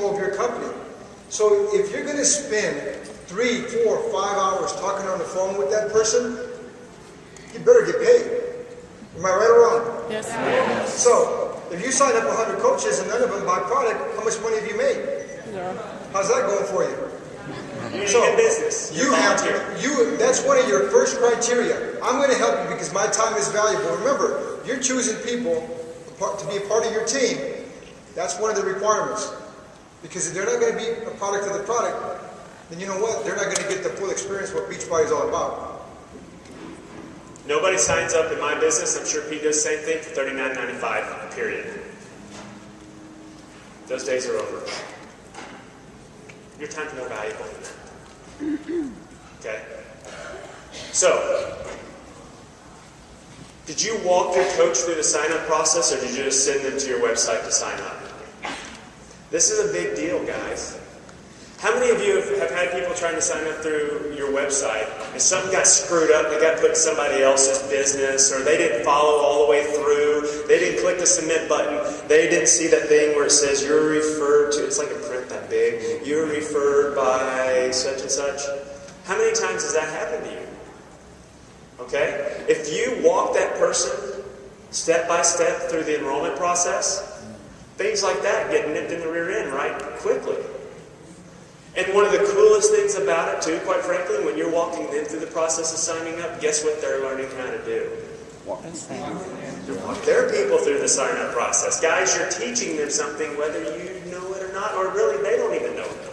CEO of your company. So if you're going to spend 3, 4, 5 hours talking on the phone with that person, you better get paid. Am I right or wrong? Yes. So if you sign up 100 coaches and none of them buy product, how much money have you made? Zero. How's that going for you? So business. That's one of your first criteria. I'm going to help you because my time is valuable. Remember, you're choosing people to be a part of your team. That's one of the requirements. Because if they're not going to be a product of the product, then you know what? They're not going to get the full experience what BeachBody is all about. Nobody signs up in my business. I'm sure Pete does the same thing for $39.95, period. Those days are over. Your time's more valuable than that. Okay? So, did you walk your coach through the sign-up process, or did you just send them to your website to sign up? This is a big deal, guys. How many of you have had people trying to sign up through your website and something got screwed up, they got put in somebody else's business, or they didn't follow all the way through, they didn't click the submit button, they didn't see that thing where it says you're referred to, it's like a print that big, you're referred by such and such. How many times has that happened to you? Okay? If you walk that person step by step through the enrollment process, things like that get nipped in the rear end right quickly. And one of the coolest things about it too, quite frankly, when you're walking them through the process of signing up, guess what they're learning how to do? Walk their people through the sign-up process. Guys, you're teaching them something whether you know it or not, or really they don't even know it.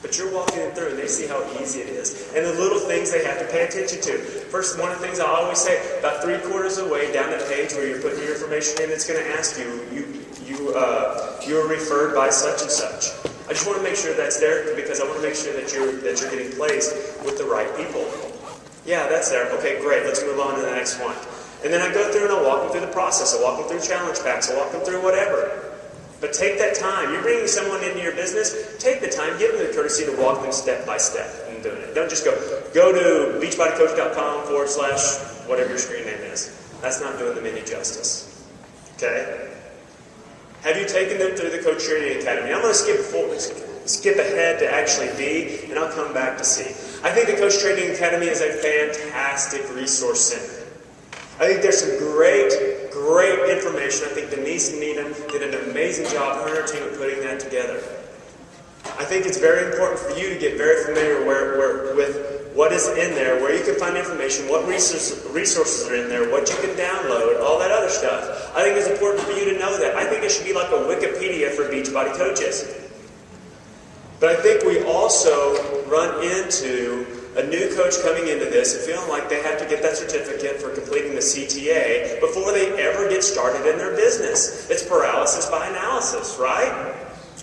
But you're walking them through and they see how easy it is. And the little things they have to pay attention to. First, one of the things I always say, about 3/4 of the way down the page where you're putting your information in, it's going to ask you were referred by such and such. I just want to make sure that's there because I want to make sure that you're getting placed with the right people. Yeah, that's there. Okay, great. Let's move on to the next one. And then I go through and I walk them through the process. I walk them through challenge packs. I walk them through whatever. But take that time. You're bringing someone into your business. Take the time. Give them the courtesy to walk them step by step in doing it. Don't just go to beachbodycoach.com/ whatever your screen name is. That's not doing them any justice. Okay? Have you taken them through the Coach Training Academy? I'm going to skip ahead to actually B, and I'll come back to C. I think the Coach Training Academy is a fantastic resource center. I think there's some great information. I think Denise and Needham did an amazing job, her and her team, of putting that together. I think it's very important for you to get very familiar with what is in there, where you can find information, what resources are in there, what you can download, all that other stuff. I think it's important for you to know that. I think it should be like a Wikipedia for Beachbody coaches. But I think we also run into a new coach coming into this and feeling like they have to get that certificate for completing the CTA before they ever get started in their business. It's paralysis by analysis, right?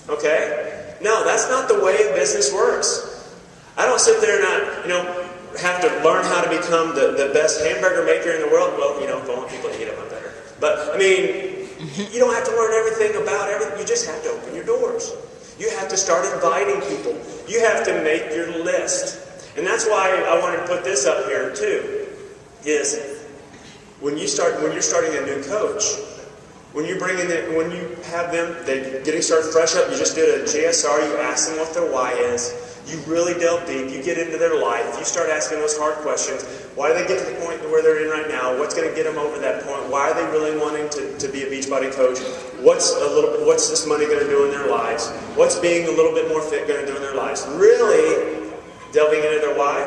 Okay? No, that's not the way business works. I don't sit there and have to learn how to become the best hamburger maker in the world. Well, if I want people to eat them, I'm better. But, you don't have to learn everything about everything. You just have to open your doors. You have to start inviting people. You have to make your list. And that's why I wanted to put this up here too, is when you're starting a new coach, when you have them, they're getting started fresh up, you just did a GSR, you ask them what their why is, you really delve deep, you get into their life, you start asking those hard questions. Why do they get to the point where they're in right now? What's going to get them over that point? Why are they really wanting to be a Beachbody coach? What's this money going to do in their lives? What's being a little bit more fit going to do in their lives? Really delving into their why.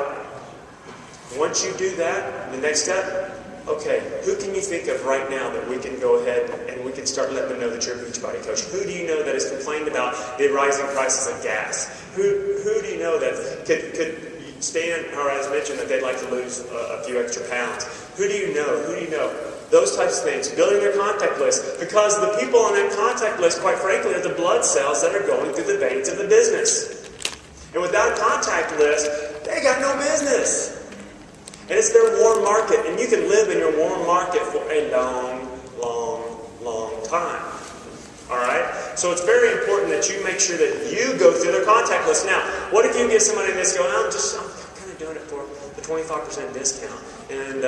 Once you do that, the next step, okay, who can you think of right now that we can go ahead and we can start letting them know that you're a Beachbody coach? Who do you know that has complained about the rising prices of gas? Who do you know that could stand, or as mentioned, that they'd like to lose a few extra pounds? Who do you know? Who do you know? Those types of things. Building their contact list. Because the people on that contact list, quite frankly, are the blood cells that are going through the veins of the business. And without a contact list, they got no business. And it's their warm market. And you can live in your warm market for a long time. Alright? So it's very important that you make sure that you go through their contact list. Now, what if you get somebody that's going, I'm kind of doing it for the 25% discount. And,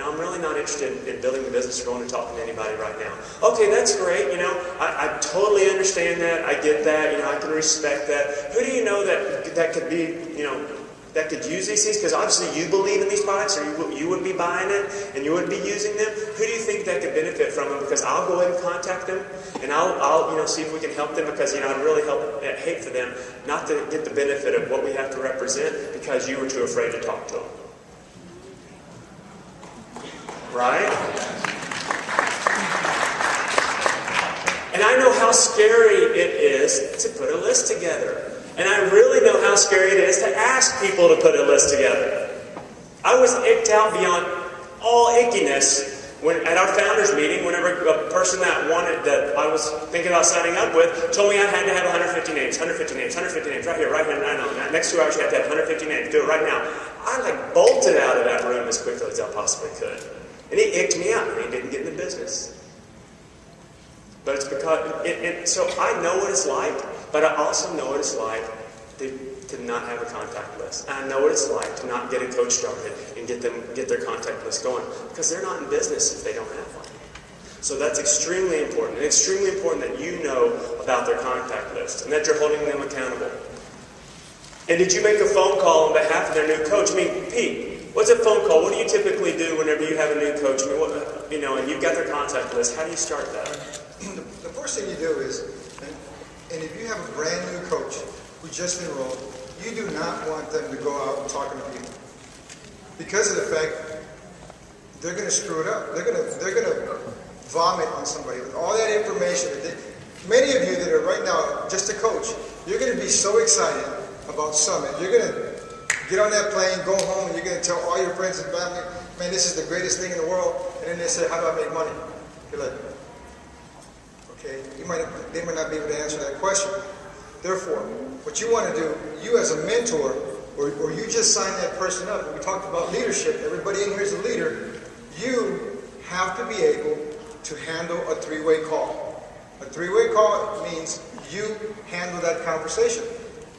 I'm really not interested in building the business or going and talking to anybody right now. Okay, that's great. I totally understand that. I get that. I can respect that. Who do you know that could be, that could use these things? Because obviously you believe in these products, or you wouldn't be buying it, and you wouldn't be using them. Who do you think that could benefit from them? Because I'll go ahead and contact them, and I'll see if we can help them, because, I'd really hate for them not to get the benefit of what we have to represent because you were too afraid to talk to them. Right? And I know how scary it is to put a list together. And I really know how scary it is to ask people to put a list together. I was icked out beyond all ickiness at our founders meeting, whenever a person that I was thinking about signing up with told me I had to have 150 names, right here, right now. Next 2 hours you have to have 150 names. Do it right now. I bolted out of that room as quickly as I possibly could. And he icked me out, and he didn't get in the business. But it's because, so I know what it's like, but I also know what it's like to not have a contact list. And I know what it's like to not get a coach started and get their contact list going, because they're not in business if they don't have one. So that's extremely important. And extremely important that you know about their contact list and that you're holding them accountable. And did you make a phone call on behalf of their new coach? Pete, what's a phone call? What do you typically do whenever you have a new coach? And you've got their contact list. How do you start that? The first thing you do is, and if you have a brand new coach who just enrolled, you do not want them to go out and talking to people, because of the fact they're going to screw it up. They're going to vomit on somebody with all that information. Many of you that are right now just a coach, you're going to be so excited about Summit. You're going to get on that plane, go home, and you're going to tell all your friends and family, man, this is the greatest thing in the world. And then they say, how do I make money? You're like, okay, they might not be able to answer that question. Therefore, what you want to do, you as a mentor, or you just sign that person up. When we talked about leadership, everybody in here is a leader. You have to be able to handle a three-way call. A three-way call means you handle that conversation.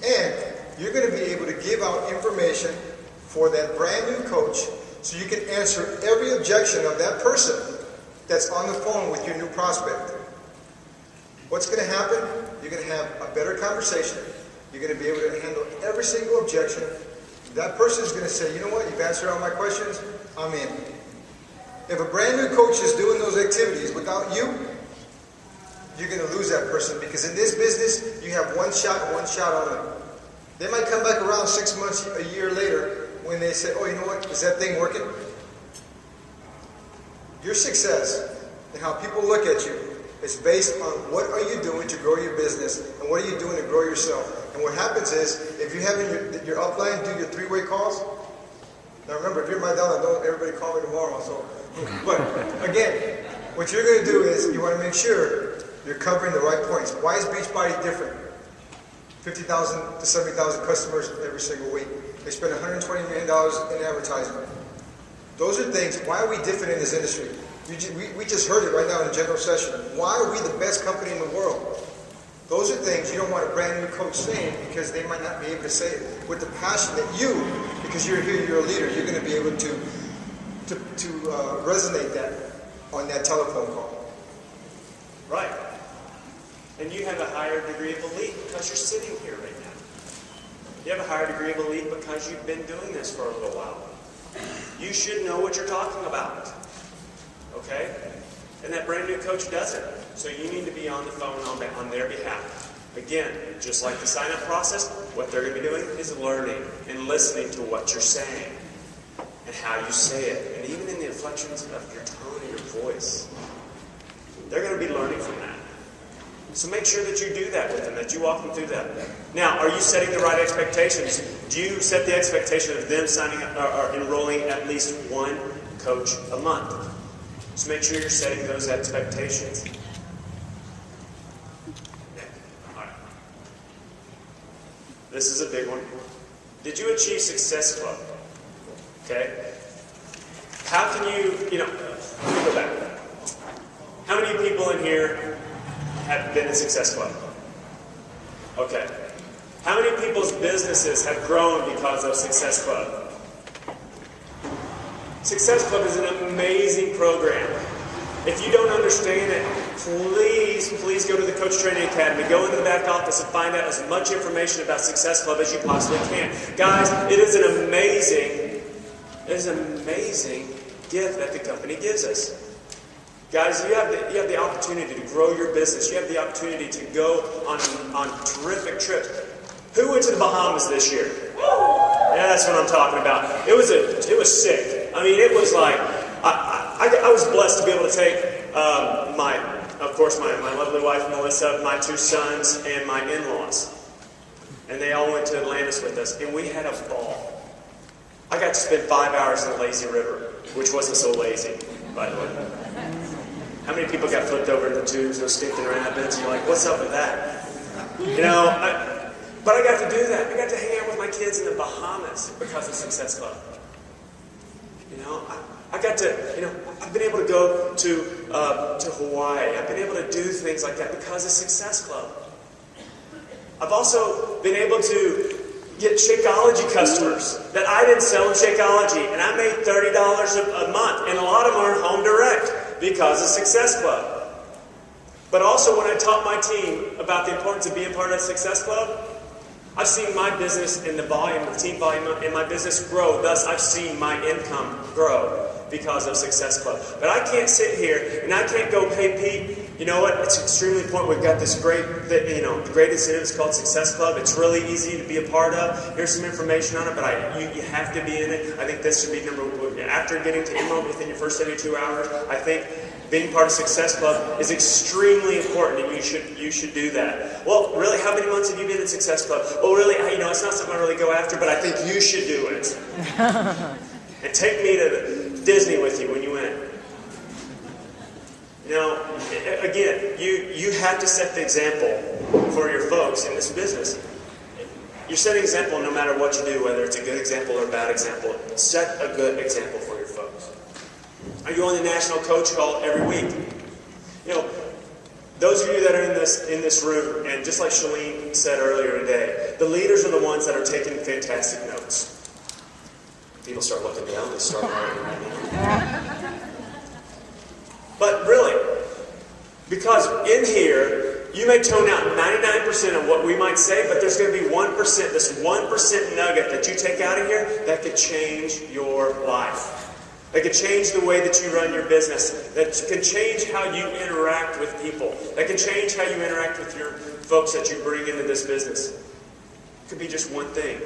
And you're going to be able to give out information for that brand new coach, so you can answer every objection of that person that's on the phone with your new prospect. What's going to happen? You're going to have a better conversation. You're going to be able to handle every single objection. That person is going to say, you know what, you've answered all my questions, I'm in. If a brand new coach is doing those activities without you, you're going to lose that person, because in this business, you have one shot on them. They might come back around 6 months, a year later, when they say, oh, you know what, is that thing working? Your success and how people look at you is based on what are you doing to grow your business, and what are you doing to grow yourself. And what happens is, if you have in your upline do your three-way calls, now remember, if you're my downline, don't everybody call me tomorrow. So, but again, what you're going to do is you want to make sure you're covering the right points. Why is BeachBody different? 50,000 to 70,000 customers every single week. They spend $120 million in advertising. Those are things. Why are we different in this industry? We just heard it right now in the general session. Why are we the best company in the world? Those are things you don't want a brand new coach saying, because they might not be able to say it with the passion that you, because you're here, you're a leader, you're going to be able to resonate that on that telephone call. Right. And you have a higher degree of belief because you're sitting here right now. You have a higher degree of belief because you've been doing this for a little while. You should know what you're talking about. Okay? And that brand new coach doesn't. So you need to be on the phone on their behalf. Again, just like the sign-up process, what they're going to be doing is learning and listening to what you're saying and how you say it. And even in the inflections of your tone and your voice. They're going to be learning from that. So make sure that you do that with them, that you walk them through that. Now, are you setting the right expectations? Do you set the expectation of them signing up or enrolling at least one coach a month? So make sure you're setting those expectations. All right. This is a big one. Did you achieve Success Club? Okay. How can let me go back. How many people in here have been in Success Club? Okay. How many people's businesses have grown because of Success Club? Success Club is an amazing program. If you don't understand it, please go to the Coach Training Academy. Go into the back office and find out as much information about Success Club as you possibly can. Guys, it is an amazing gift that the company gives us. Guys, you have the opportunity to grow your business. You have the opportunity to go on terrific trips. Who went to the Bahamas this year? Yeah, that's what I'm talking about. It was sick. I mean, it was like I was blessed to be able to take my lovely wife Melissa, my 2 sons, and my in-laws, and they all went to Atlantis with us, and we had a ball. I got to spend 5 hours in the lazy river, which wasn't so lazy, by the way. How many people got flipped over in the tubes, those stinking rapids? You're like, what's up with that? You know, but I got to do that. I got to hang out with my kids in the Bahamas because of Success Club. You know, I got to, I've been able to go to Hawaii. I've been able to do things like that because of Success Club. I've also been able to get Shakeology customers that I didn't sell in Shakeology, and I made $30 a month, and a lot of them are home direct because of Success Club. But also when I taught my team about the importance of being part of Success Club, I've seen my business and the team volume in my business grow. Thus, I've seen my income grow because of Success Club. But I can't sit here and I can't go, hey Pete, you know what? It's extremely important. We've got this great incentive. It's called Success Club. It's really easy to be a part of. Here's some information on it, but you have to be in it. I think this should be number one. After getting to enroll within your first 72 hours, I think being part of Success Club is extremely important, and you should do that. Well, really, how many months have you been in Success Club? Well, really, it's not something I really go after, but I think you should do it. And take me to Disney with you when you win. Again, you have to set the example for your folks in this business. You're setting an example no matter what you do, whether it's a good example or a bad example. Set a good example for your folks. Are you on the national coach call every week? Those of you that are in this room, and just like Shalene said earlier today, the leaders are the ones that are taking fantastic notes. People start looking down, they start writing right now. But really, because in here, you may tone out 99% of what we might say, but there's going to be 1%, this 1% nugget that you take out of here that could change your life. That can change the way that you run your business. That can change how you interact with people. That can change how you interact with your folks that you bring into this business. It could be just one thing.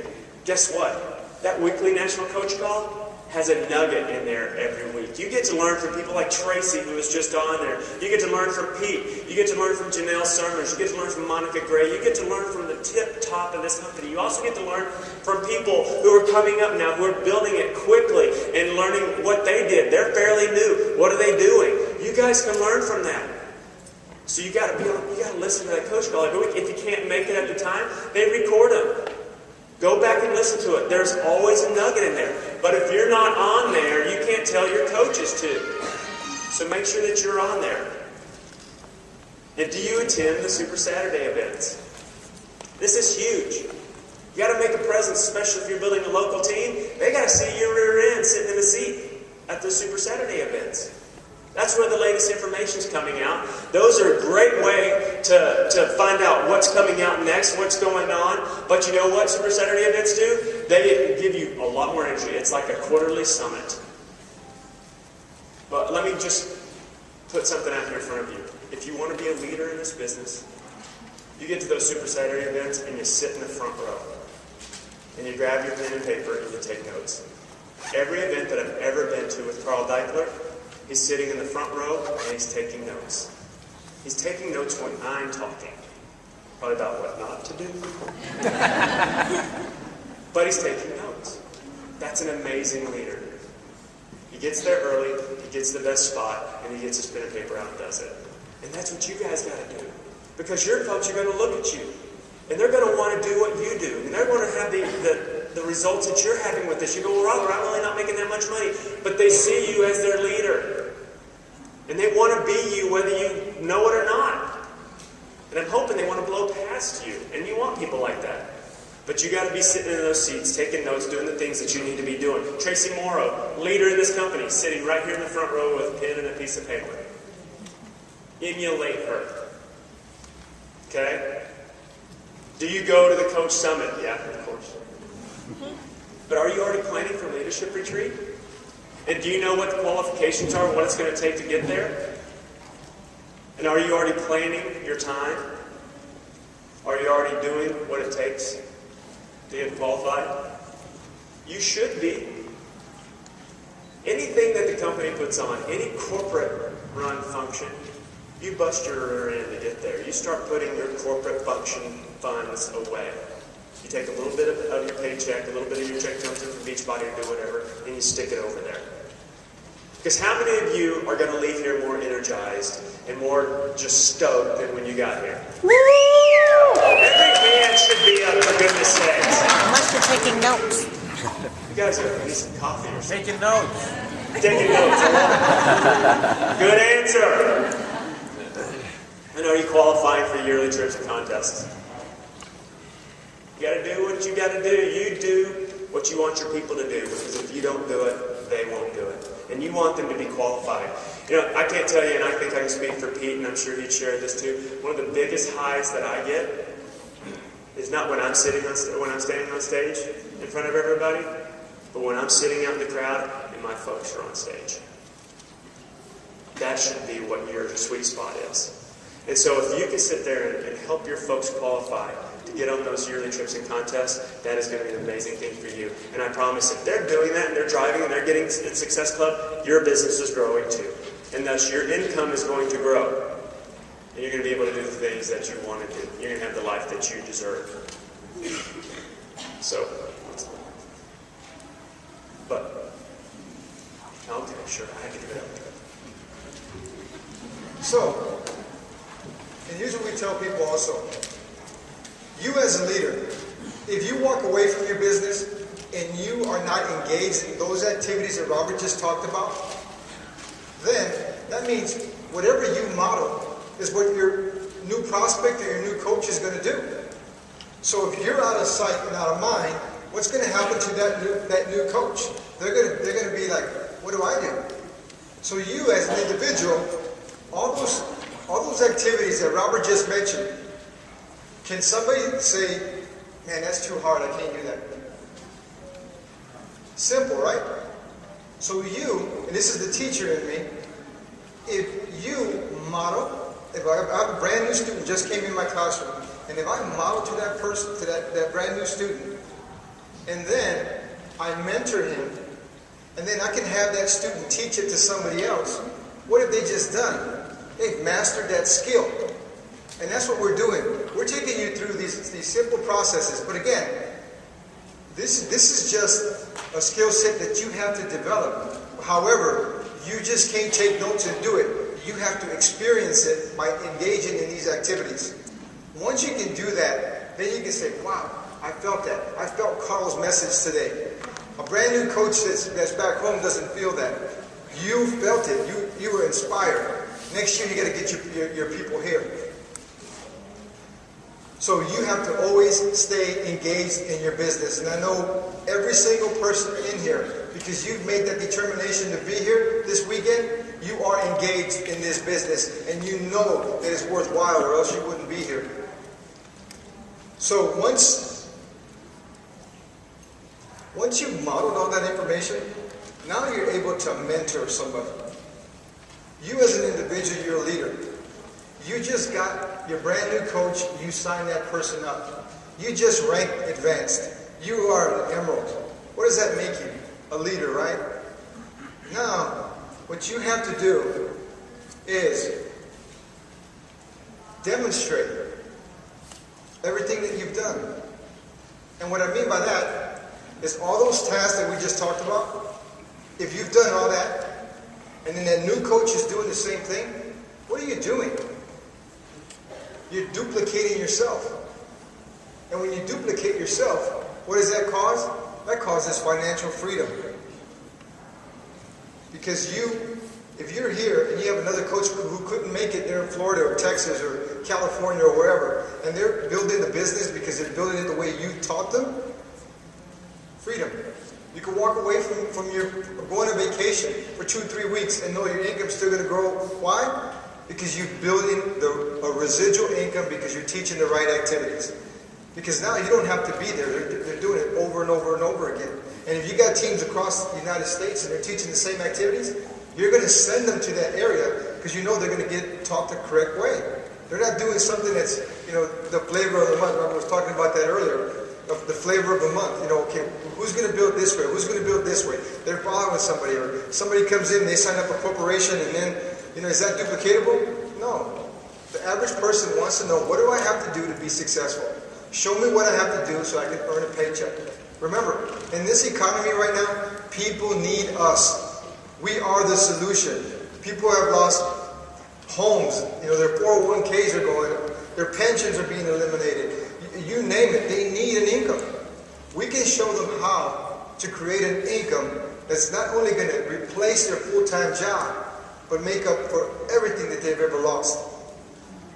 Guess what? That weekly national coach call has a nugget in there every week. You get to learn from people like Tracy, who was just on there. You get to learn from Pete. You get to learn from Janelle Summers. You get to learn from Monica Gray. You get to learn from the tip top of this company. You also get to learn from people who are coming up now, who are building it quickly and learning what they did. They're fairly new. What are they doing? You guys can learn from that. So you got to listen to that coach call every week. If you can't make it at the time, they record them. Go back and listen to it. There's always a nugget in there. But if you're not on there, you can't tell your coaches to. So make sure that you're on there. And do you attend the Super Saturday events? This is huge. You got to make a presence, especially if you're building a local team. They got to see your rear end sitting in the seat at the Super Saturday events. That's where the latest information is coming out. Those are a great way to find out what's coming out next, what's going on. But you know what Super Saturday events do? They give you a lot more energy. It's like a quarterly summit. But let me just put something out here in front of you. If you want to be a leader in this business, you get to those Super Saturday events and you sit in the front row. And you grab your pen and paper and you take notes. Every event that I've ever been to with Carl Deichler, he's sitting in the front row and he's taking notes. He's taking notes when I'm talking. Probably about what not to do. But he's taking notes. That's an amazing leader. He gets there early, he gets the best spot, and he gets his pen and paper out and does it. And that's what you guys got to do. Because your folks are going to look at you. And they're going to want to do what you do. And they're going to have the results that you're having with this. You go, well, Robert, I'm really not making that much money. But they see you as their leader. And they want to be you whether you know it or not. And I'm hoping they want to blow past you. And you want people like that. But you got to be sitting in those seats, taking notes, doing the things that you need to be doing. Tracy Morrow, leader of this company, sitting right here in the front row with a pen and a piece of paper. Emulate her. Okay? Do you go to the Coach Summit? Yeah, of course. But are you already planning for leadership retreat? And do you know what the qualifications are, what it's going to take to get there? And are you already planning your time? Are you already doing what it takes to get qualified? You should be. Anything that the company puts on, any corporate run function, you bust your rear end to get there. You start putting your corporate function funds away. You take a little bit of your paycheck, a little bit of your check comes in from BeachBody or do whatever, and you stick it over there. Because how many of you are going to leave here more energized and more just stoked than when you got here? Woo! Every hand should be up, for goodness sakes. Unless you're taking notes. You guys are need some coffee or something. Taking notes. Taking notes. Good answer. And are you qualifying for yearly trips and contests? You got to do what you got to do. You do what you want your people to do, because if you don't do it, they won't do it. And you want them to be qualified. You know, I can't tell you, and I think I can speak for Pete, and I'm sure he'd share this too. One of the biggest highs that I get is not when I'm standing on stage in front of everybody, but when I'm sitting out in the crowd and my folks are on stage. That should be what your sweet spot is. And so if you can sit there and help your folks qualify to get on those yearly trips and contests, that is going to be an amazing thing for you. And I promise, if they're doing that and they're driving and they're getting in Success Club, your business is growing too. And thus your income is going to grow. And you're going to be able to do the things that you want to do. You're going to have the life that you deserve. So, but, okay, sure, I have to give it up. So, and here's what we tell people also. You as a leader, if you walk away from your business and you are not engaged in those activities that Robert just talked about, then that means whatever you model is what your new prospect or your new coach is going to do. So if you're out of sight and out of mind, what's going to happen to that new coach? They're going to be like, what do I do? So you as an individual, all those activities that Robert just mentioned, can somebody say, man, that's too hard, I can't do that? Simple, right? So you, and this is the teacher in me, if you model, if I have a brand new student just came in my classroom, and if I model to that person, to that brand new student, and then I mentor him, and then I can have that student teach it to somebody else, what have they just done? They've mastered that skill. And that's what we're doing. We're taking you through these simple processes. But again, this is just a skill set that you have to develop. However, you just can't take notes and do it. You have to experience it by engaging in these activities. Once you can do that, then you can say, wow, I felt that. I felt Carl's message today. A brand new coach that's back home doesn't feel that. You felt it. You were inspired. Next year, you got to get your people here. So you have to always stay engaged in your business. And I know every single person in here, because you've made that determination to be here this weekend, you are engaged in this business. And you know that it's worthwhile, or else you wouldn't be here. So once you've modeled all that information, now you're able to mentor somebody. You as an individual, you're a leader. You just got your brand new coach, you sign that person up. You just ranked advanced. You are an emerald. What does that make you? A leader, right? Now, what you have to do is demonstrate everything that you've done. And what I mean by that is all those tasks that we just talked about, if you've done all that, and then that new coach is doing the same thing, what are you doing? You're duplicating yourself. And when you duplicate yourself, what does that cause? That causes financial freedom. Because if you're here and you have another coach who couldn't make it there in Florida or Texas or California or wherever, and they're building the business because they're building it the way you taught them, freedom. You can walk away from your going on vacation for 2-3 weeks and know your income's still going to grow. Why? Because you're building a residual income because you're teaching the right activities. Because now you don't have to be there. They're doing it over and over and over again. And if you got teams across the United States and they're teaching the same activities, you're going to send them to that area because you know they're going to get taught the correct way. They're not doing something that's, the flavor of the month. I was talking about that earlier. The flavor of the month. Okay, who's going to build this way? Who's going to build this way? They're following somebody, or somebody comes in and they sign up a corporation, and then, is that duplicatable? No. The average person wants to know, what do I have to do to be successful? Show me what I have to do so I can earn a paycheck. Remember, in this economy right now, people need us. We are the solution. People have lost homes. Their 401ks are going up. Their pensions are being eliminated. You name it, they need an income. We can show them how to create an income that's not only going to replace their full-time job, but make up for everything that they've ever lost.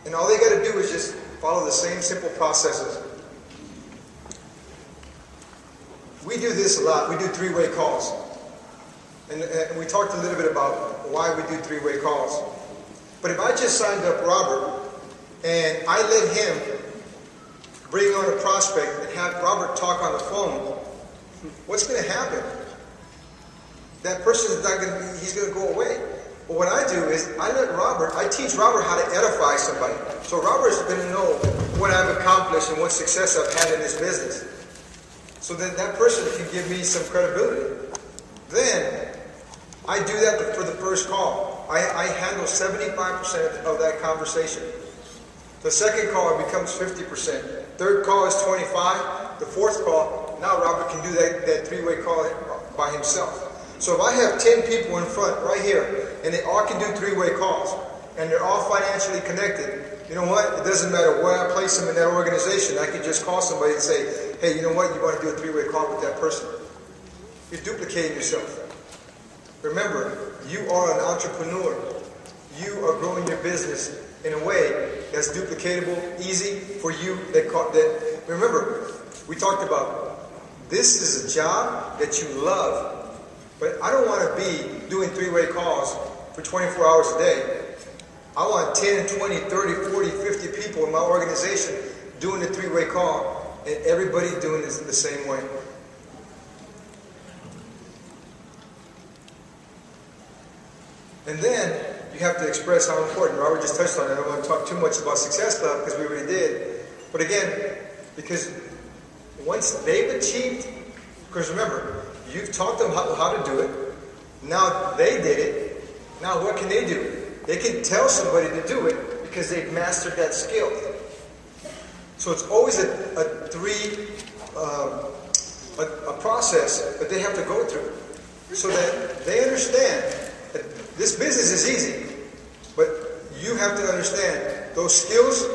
And all they got to do is just follow the same simple processes. We do this a lot. We do three-way calls. And we talked a little bit about why we do three-way calls. But if I just signed up Robert and I let him bring on a prospect and have Robert talk on the phone, what's going to happen? That person is not going to, he's going to go away. But what I do is I teach Robert how to edify somebody. So Robert's going to know what I've accomplished and what success I've had in this business. So then that person can give me some credibility. Then I do that for the first call. I handle 75% of that conversation. The second call becomes 50%. Third call is 25. The fourth call, now Robert can do that three-way call by himself. So if I have 10 people in front right here, and they all can do three-way calls, and they're all financially connected, you know what? It doesn't matter where I place them in that organization. I can just call somebody and say, hey, you know what? You want to do a three-way call with that person. You're duplicating yourself. Remember, you are an entrepreneur. You are growing your business in a way that's duplicatable, easy for you. Remember, we talked about this is a job that you love, but I don't want to be doing three-way calls for 24 hours a day. I want 10, 20, 30, 40, 50 people in my organization doing the three-way call, and everybody doing this the same way. And then you have to express how important. Robert just touched on it. I don't want to talk too much about success stuff because we already did. But again, because once they've achieved, because remember, you've taught them how to do it. Now they did it. Now what can they do? They can tell somebody to do it because they've mastered that skill. So it's always a process that they have to go through so that they understand that this business is easy, but you have to understand those skills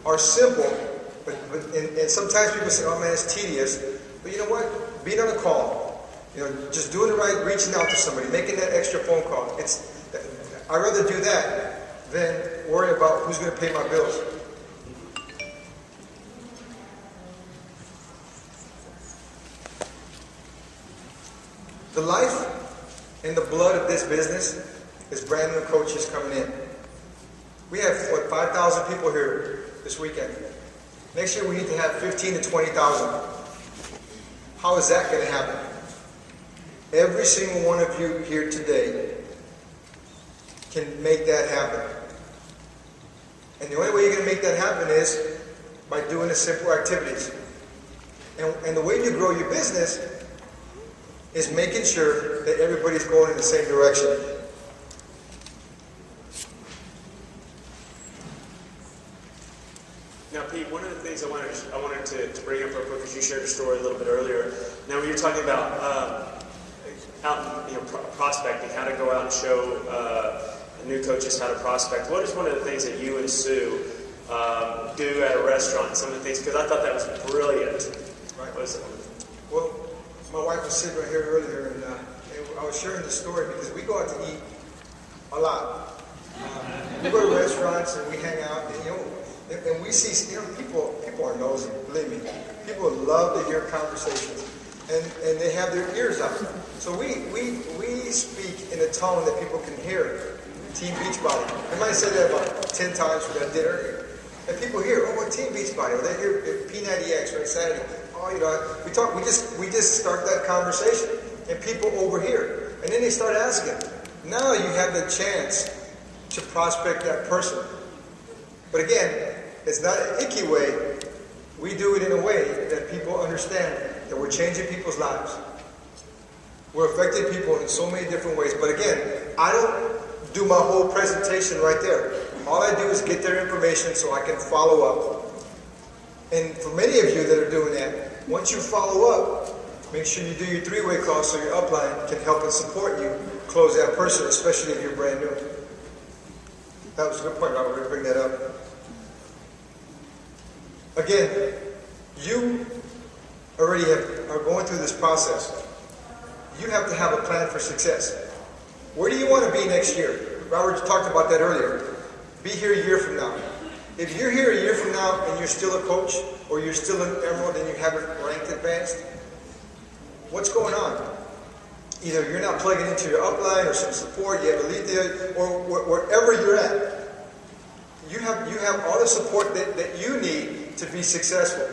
are simple, and sometimes people say, oh man, it's tedious. But you know what? Being on a call, just doing it right, reaching out to somebody, making that extra phone call. I'd rather do that than worry about who's going to pay my bills. The life and the blood of this business is brand new coaches coming in. We have, 5,000 people here this weekend. Next year we need to have 15 to 20,000. How is that going to happen? Every single one of you here today can make that happen. And the only way you're going to make that happen is by doing the simple activities. And the way you grow your business is making sure that everybody's going in the same direction. Now, Pete, one of the things I wanted to bring up real quick, because you shared a story a little bit earlier. Now, when you're talking about prospecting, how to go out and show new coaches how to prospect. What is one of the things that you and Sue do at a restaurant? Some of the things, because I thought that was brilliant. Right. Well, my wife was sitting right here earlier, and I was sharing the story because we go out to eat a lot. We go to restaurants and we hang out, and And we see, people are nosy, believe me. People love to hear conversations, and they have their ears out. So we speak in a tone that people can hear. Team Beachbody. I might have said that about 10 times for that dinner. And people hear, oh, what Team Beachbody? Or they hear P90X, right, Saturday. Oh, we just start that conversation, and people overhear. And then they start asking. Now you have the chance to prospect that person. But again, it's not an icky way. We do it in a way that people understand that we're changing people's lives. We're affecting people in so many different ways. But again, I don't do my whole presentation right there. All I do is get their information so I can follow up. And for many of you that are doing that, once you follow up, make sure you do your three-way call so your upline can help and support you close that person, especially if you're brand new. That was a good point, Robert. We're going to bring that up. Again, you already are going through this process. You have to have a plan for success. Where do you want to be next year? Robert talked about that earlier. Be here a year from now. If you're here a year from now and you're still a coach, or you're still an emerald and you haven't ranked advanced, what's going on? Either you're not plugging into your upline or some support, you have a lead there, or wherever you're at. You have all the support that you need to be successful.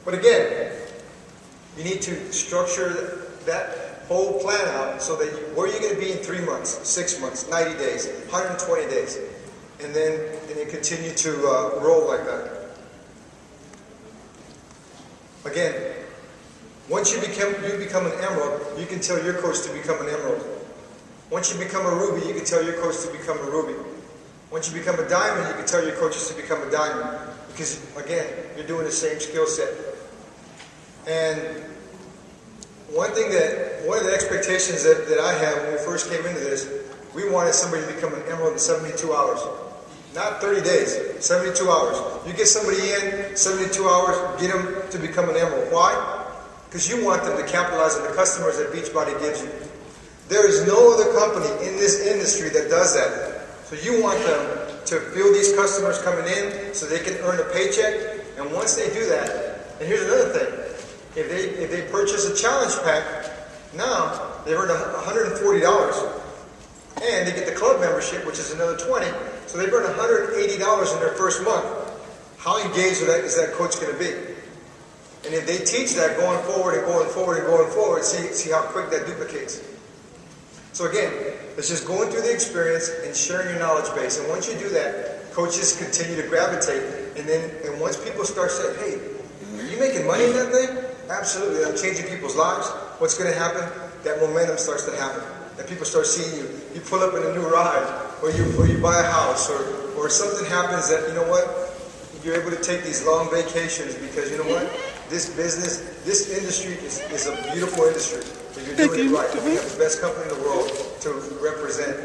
But again, you need to structure that whole plan out so that where you're going to be in 3 months, 6 months, 90 days, 120 days. And then you continue to roll like that. Again, once you become an emerald, you can tell your coach to become an emerald. Once you become a ruby, you can tell your coach to become a ruby. Once you become a diamond, you can tell your coaches to become a diamond. Because, again, you're doing the same skill set. And one of the expectations that I had when we first came into this, we wanted somebody to become an emerald in 72 hours. Not 30 days, 72 hours. You get somebody in, 72 hours, get them to become an emerald. Why? Because you want them to capitalize on the customers that BeachBody gives you. There is no other company in this industry that does that. So you want them to feel these customers coming in so they can earn a paycheck. And once they do that, and here's another thing. If they purchase a challenge pack, now they've earned $140. And they get the club membership, which is another $20. So they've earned $180 in their first month. How engaged is that coach going to be? And if they teach that going forward and going forward and going forward, see how quick that duplicates. So again, it's just going through the experience and sharing your knowledge base. And once you do that, coaches continue to gravitate. And once people start saying, hey, are you making money in that thing? Absolutely. I'm changing people's lives. What's going to happen? That momentum starts to happen. And people start seeing you. You pull up in a new ride, or you buy a house, or something happens that, you know what? You're able to take these long vacations because, you know what? This business, this industry is a beautiful industry. If you're doing it right, we have the best company in the world to represent.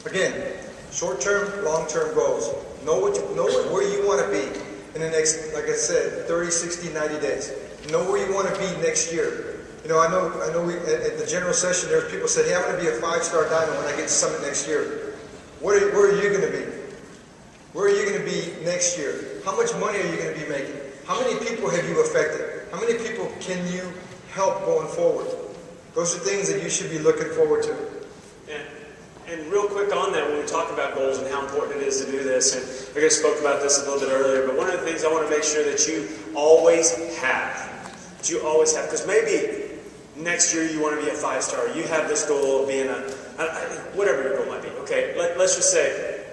Again, short-term, long-term goals. Know where you want to be in the next, like I said, 30, 60, 90 days. Know where you want to be next year. You know, I know we, at the general session, there's people say, hey, I'm going to be a 5-star diamond when I get to Summit next year. Where are you going to be? Where are you going to be next year? How much money are you going to be making? How many people have you affected? How many people can you help going forward? Those are things that you should be looking forward to. Yeah. And real quick on that, when we talk about goals and how important it is to do this, and I guess spoke about this a little bit earlier, but one of the things I want to make sure that you always have, because maybe next year you want to be a 5-star, you have this goal of being whatever your goal might be. Okay, let's just say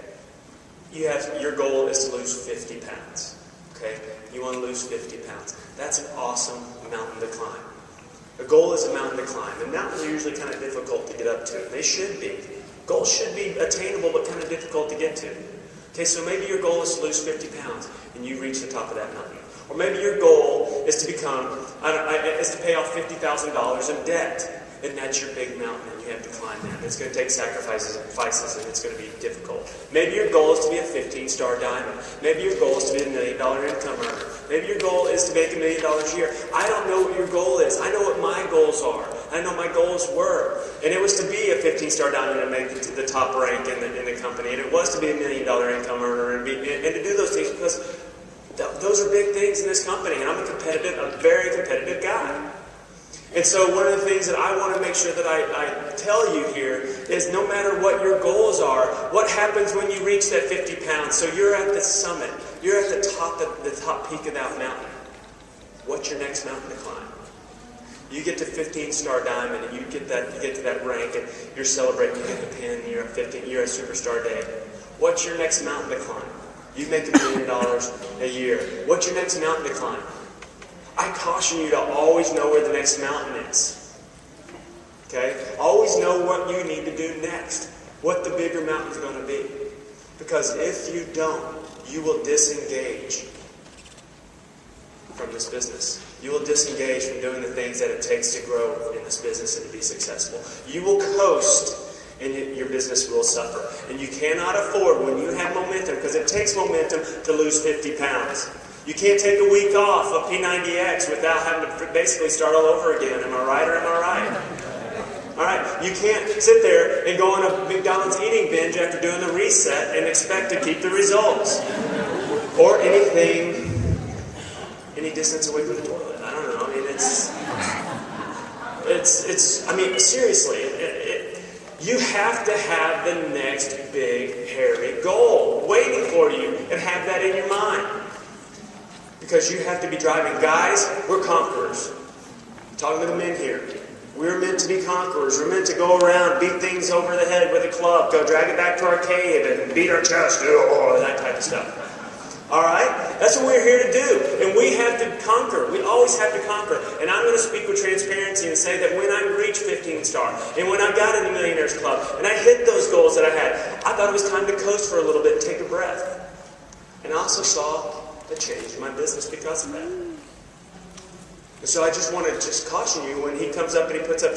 your goal is to lose 50 pounds. Okay, you want to lose 50 pounds. That's an awesome mountain to climb. A goal is a mountain to climb, and mountains are usually kind of difficult to get up to. They should be. Goals should be attainable, but kind of difficult to get to. Okay, so maybe your goal is to lose 50 pounds, and you reach the top of that mountain. Or maybe your goal is to pay off $50,000 in debt. And that's your big mountain, and you have to climb that. It's going to take sacrifices, and it's going to be difficult. Maybe your goal is to be a 15-star diamond. Maybe your goal is to be a $1 million income earner. Maybe your goal is to make $1 million a year. I don't know what your goal is. I know what my goals are. I know my goals were. And it was to be a 15-star diamond and make it to the top rank in the company. And it was to be $1 million income earner and to do those things because those are big things in this company. And I'm a very competitive guy. And so one of the things that I want to make sure that I tell you here is no matter what your goals are, what happens when you reach that 50 pounds? So you're at the summit. You're at the top peak of that mountain. What's your next mountain to climb? You get to 15-star diamond and you get to that rank and you're celebrating, you get the pin, you're at 15, you're a superstar day. What's your next mountain to climb? You make $1 million a year. What's your next mountain to climb? I caution you to always know where the next mountain is. Okay? Always know what you need to do next. What the bigger mountain's going to be. Because if you don't, you will disengage from this business. You will disengage from doing the things that it takes to grow in this business and to be successful. You will coast and your business will suffer. And you cannot afford, when you have momentum, because it takes momentum to lose 50 pounds. You can't take a week off of P90X without having to basically start all over again. Am I right or am I right? All right. You can't sit there and go on a McDonald's eating binge after doing the reset and expect to keep the results. Or any distance away from the toilet. I don't know. I mean, seriously, you have to have the next big, hairy goal waiting for you and have that in your mind. Because you have to be driving. Guys, we're conquerors. I'm talking to the men here. We're meant to be conquerors. We're meant to go around, beat things over the head with a club, go drag it back to our cave and beat our chest, that type of stuff. Alright? That's what we're here to do. And we have to conquer. We always have to conquer. And I'm going to speak with transparency and say that when I reached 15 star, and when I got in the Millionaires Club, and I hit those goals that I had, I thought it was time to coast for a little bit and take a breath. And I also saw a change in my business because of that. And so I just want to caution you when he comes up and he puts up,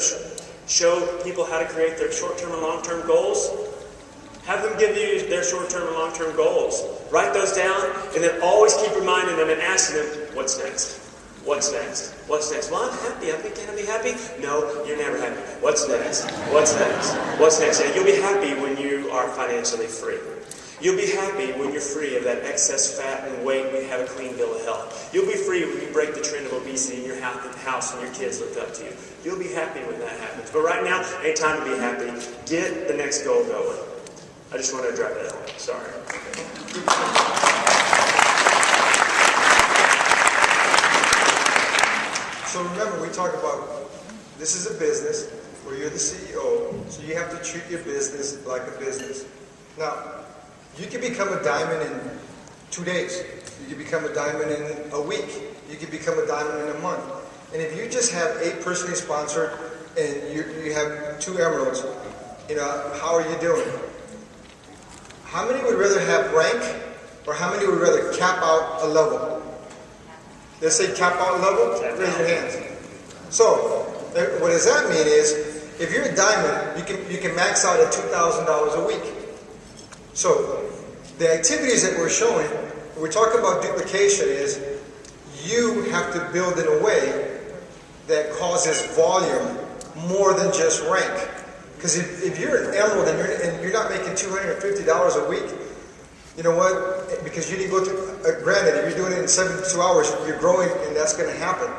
show people how to create their short-term and long-term goals. Have them give you their short-term and long-term goals. Write those down, and then always keep reminding them and asking them, what's next? What's next? What's next? Well, I'm happy. Can I be happy? No, you're never happy. What's next? What's next? What's next? And you'll be happy when you are financially free. You'll be happy when you're free of that excess fat and weight and you have a clean bill of health. You'll be free when you break the trend of obesity in your house and your kids look up to you. You'll be happy when that happens. But right now, ain't time to be happy. Get the next goal going. I just want to drive that home. Sorry. So remember, we talk about this is a business where you're the CEO, so you have to treat your business like a business. Now, you can become a diamond in 2 days. You can become a diamond in a week. You can become a diamond in a month. And if you just have 8 personally sponsored and you have 2 emeralds, how are you doing? How many would rather have rank, or how many would rather cap out a level? Let's say cap out a level, raise your hands. So, what does that mean is, if you're a diamond, you can max out at $2,000 a week. So, the activities that we're showing, when we're talking about duplication, is you have to build in a way that causes volume more than just rank. Because if you're an emerald and you're not making $250 a week, you know what? Because you didn't go through, granted, if you're doing it in 72 hours, you're growing and that's going to happen.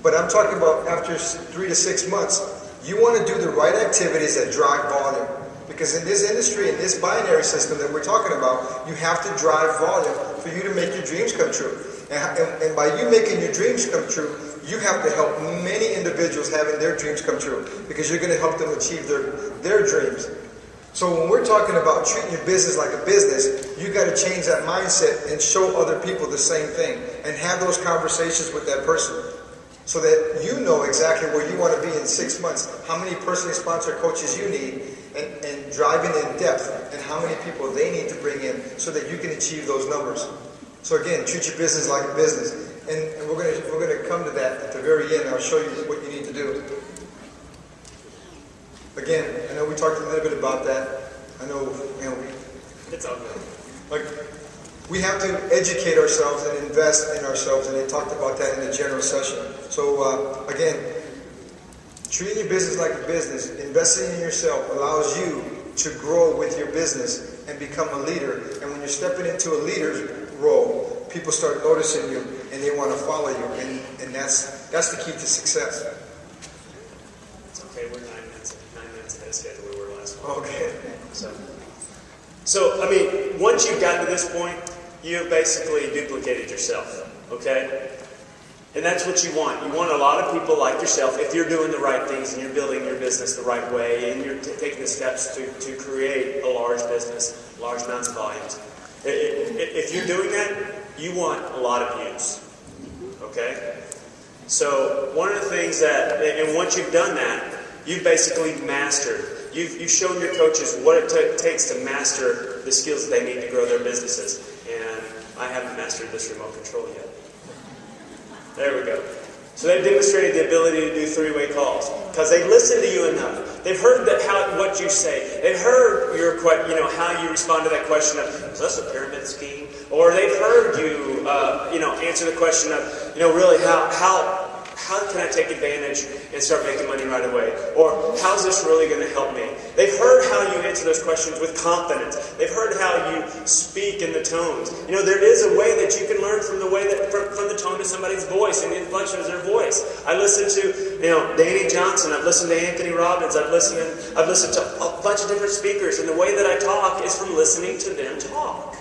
But I'm talking about after 3 to 6 months, you want to do the right activities that drive volume. Because in this industry, in this binary system that we're talking about, you have to drive volume for you to make your dreams come true. And by you making your dreams come true, you have to help many individuals having their dreams come true. Because you're going to help them achieve their dreams. So when we're talking about treating your business like a business, you got to change that mindset and show other people the same thing. And have those conversations with that person. So that you know exactly where you want to be in 6 months, how many personally sponsored coaches you need, and driving in depth, and how many people they need to bring in so that you can achieve those numbers. So again, treat your business like a business. And we're going to come to that at the very end. I'll show you what you need to do. Again, I know we talked a little bit about that. I know, it's all good. Like, We have to educate ourselves and invest in ourselves, and they talked about that in the general session. So again, treating your business like a business, investing in yourself allows you to grow with your business and become a leader. And when you're stepping into a leader's role, people start noticing you and they want to follow you, and that's the key to success. It's okay, we're 9 minutes ahead of schedule we were last week. Okay. So I mean, once you've gotten to this point, you've basically duplicated yourself, okay? And that's what you want. You want a lot of people like yourself, if you're doing the right things and you're building your business the right way and you're taking the steps to create a large business, large amounts of volumes. If you're doing that, you want a lot of views, okay? So one of the things that, and once you've done that, you've basically mastered. You've shown your coaches what it takes to master the skills that they need to grow their businesses. And I haven't mastered this remote control yet. There we go. So they've demonstrated the ability to do three-way calls because they've listened to you enough. They've heard what you say. They've heard how you respond to that question of, is this a pyramid scheme? Or they've heard you, answer the question of, really how can I take advantage and start making money right away? Or how's this really going to help me? They've heard how you answer those questions with confidence. They've heard how you speak in the tones. There is a way that you can learn from the way from the tone of somebody's voice and the inflection of their voice. I listen to Danny Johnson. I've listened to Anthony Robbins. I've listened to a bunch of different speakers, and the way that I talk is from listening to them talk.